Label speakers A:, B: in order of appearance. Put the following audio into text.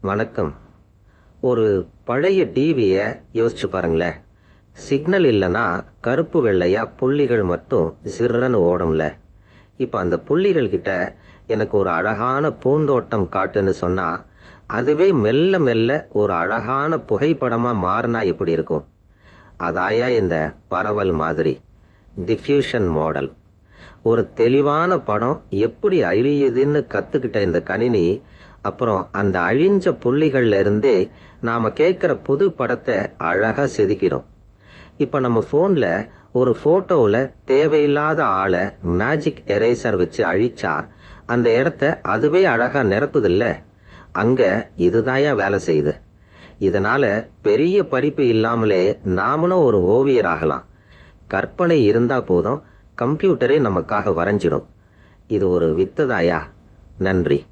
A: வணக்கம். ஒரு பழைய டிவியை யோசிச்சு பாருங்களேன். சிக்னல் இல்லைன்னா கருப்பு வெள்ளையா புள்ளிகள் மட்டும் சிறுன்னு ஓடும்ல. இப்போ அந்த புள்ளிகள் கிட்ட எனக்கு ஒரு அழகான பூந்தோட்டம் காட்டுன்னு சொன்னா அதுவே மெல்ல மெல்ல ஒரு அழகான புகைப்படமா மாறினா எப்படி இருக்கும்? அதாயா இந்த பரவல் மாதிரி டிஃப்யூஷன் மாடல். ஒரு தெளிவான படம் எப்படி அழியுதுன்னு கத்துக்கிட்ட இந்த கணினி அப்புறம் அந்த அழிஞ்ச புள்ளிகள்ல இருந்தே நாம கேட்கிற புது படத்தை அழகா செதுக்கிறோம். இப்ப நம்ம போன்ல ஒரு போட்டோல தேவையில்லாத ஆளை மேஜிக் எரேசர் வச்சு அழிச்சா அந்த இடத்த அதுவே அழகா நிரப்புதில்ல. அங்க இதுதாயா வேலை செய்யுது. இதனால பெரிய படிப்பு இல்லாமலே நாமளும் ஒரு ஓவியர் ஆகலாம். கற்பனை இருந்தா போதும், கம்ப்யூட்டரே நமக்காக வரைஞ்சிடும். இது ஒரு வித்துதாயா. நன்றி.